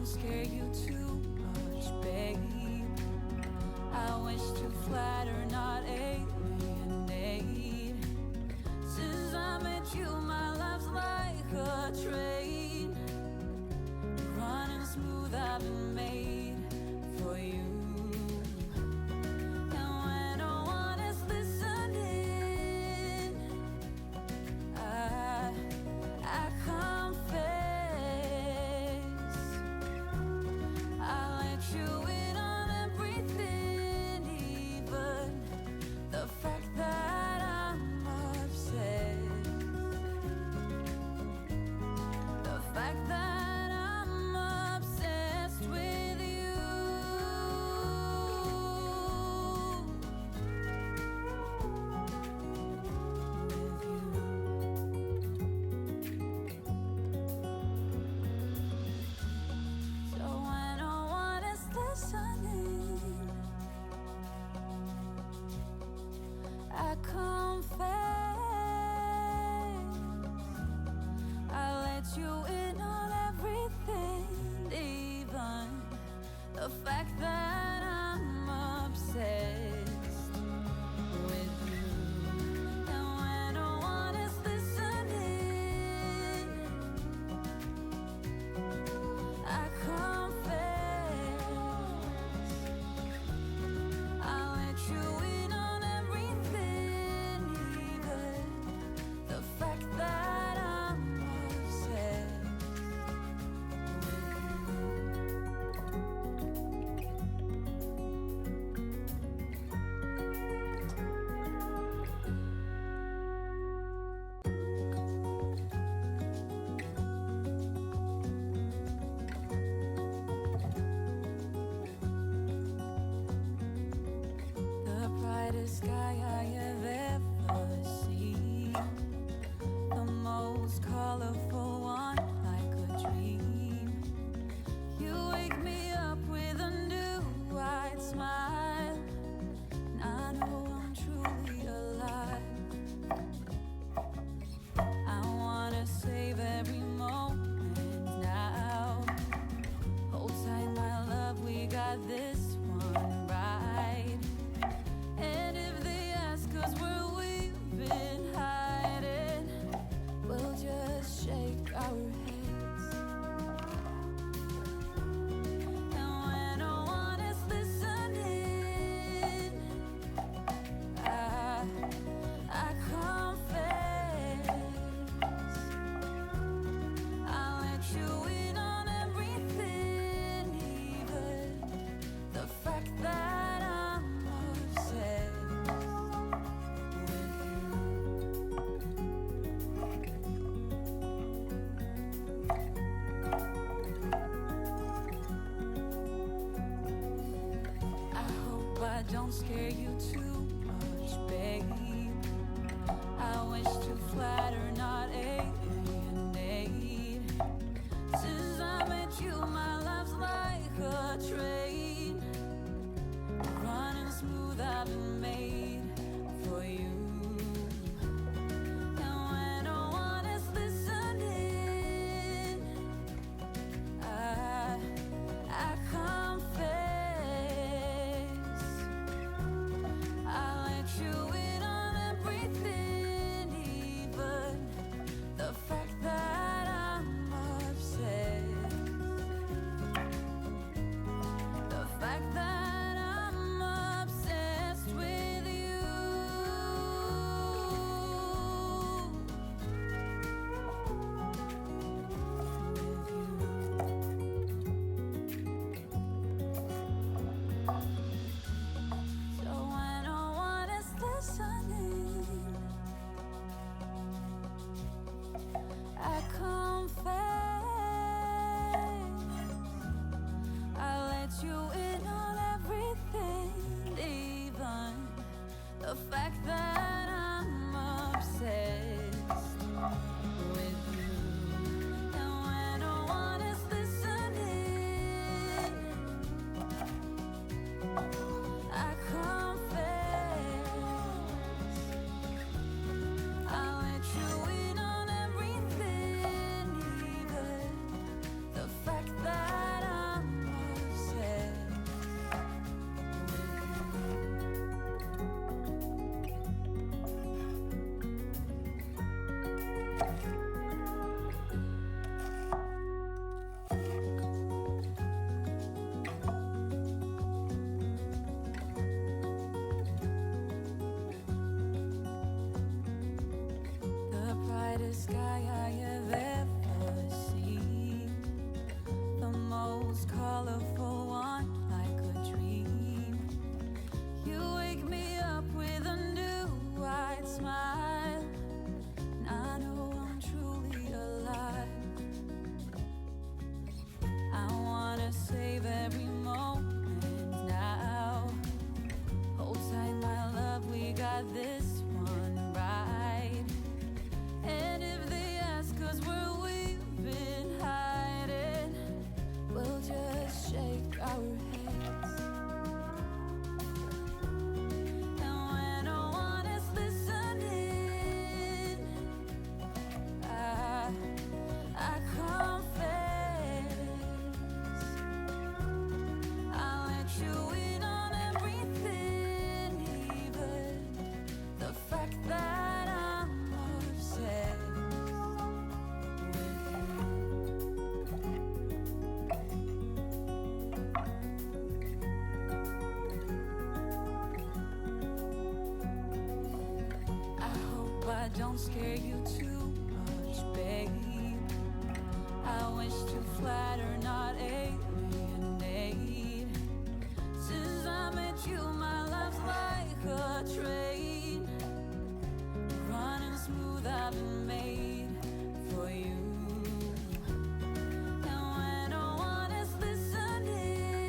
scare you too much, babe. I wish to flatter, not alienate. Since I met you, my life's like a train, running smooth, I've been made for you. I confess, I let you in on everything, even the fact that I'm obsessed with you. And when no one is listening, I confess, I let you in on everything, the fact that I'm obsessed the brightest sky I have ever seen, the most colorful one, like a dream. You wake me up with a new white smile, and I know I'm truly alive. I wanna save every moment now. Hold tight, my love, we got this one right. And if they ask us where we've been hiding, we'll just shake our heads. And when no one is listening, I confess, I let you in on everything, even the fact that I'm obsessed with you. I hope I don't scare you too much, babe. I wish to flatter, not alienate. Since I met you, my life's like a train, running smooth, I've been made for you. And when no one is listening, I confess, I let you in on everything, even the fact that I'm obsessed, the fact that I'm obsessed with you. So when no one is listening, I confess, I let you in on everything, even the fact that I'm obsessed with you. And when no one is listening, I confess, I let you in on everything, even the fact that I'm this one right. And if they ask us where we've been hiding, we'll just shake our heads. And when no one is listening, I confess, I'll let you in on everything, even the fact that I'm obsessed with you. I hope I don't scare you too much, babe. I wish to flatter, not alienate. Since I met you, my life's like a train, running smooth. I've been made for you. And when no one is listening,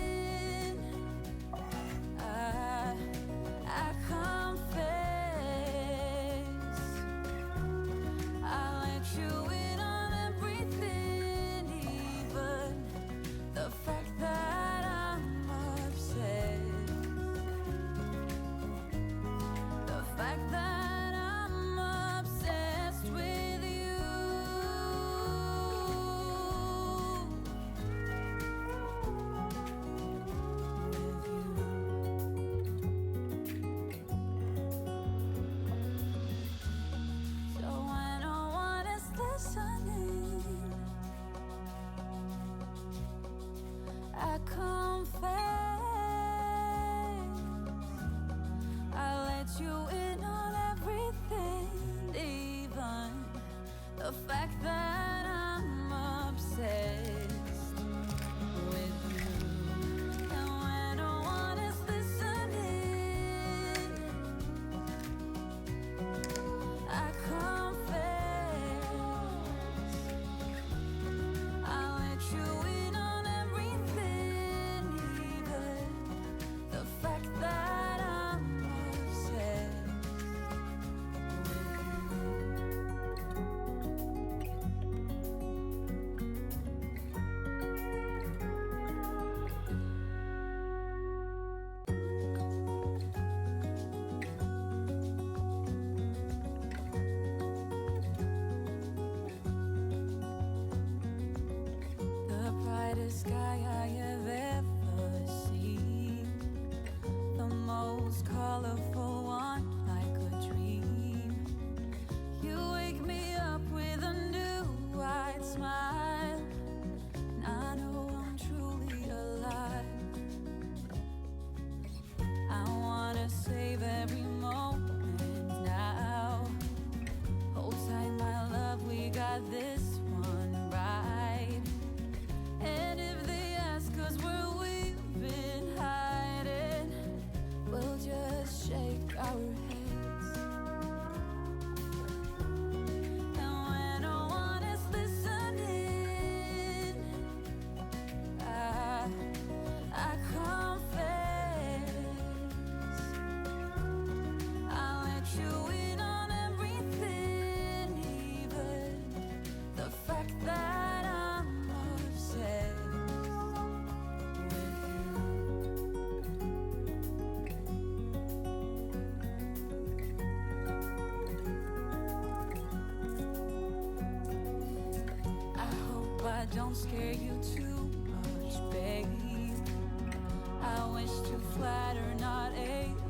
I confess, I'll let you in on everything, even the fact that I'm obsessed. The fact that I'm obsessed with you. So when no one is listening, I confess, I let you in on everything, even the fact that I'm obsessed with you. And when no one is listening, I confess, I'll let you in on everything, even the fact that I'm obsessed with the brightest sky I have ever seen, the most colorful one, like a dream. You wake me up with a new white smile, and I know I'm truly alive. I wanna save every moment now. Hold tight, my love, we got this one right. And if they ask us where we've been hiding, we'll just shake our heads. And when no one is listening, I confess, I'll let you in on everything, even the fact that I'm obsessed with you. I hope I don't scare you too much, babe. I wish to flatter, not alienate.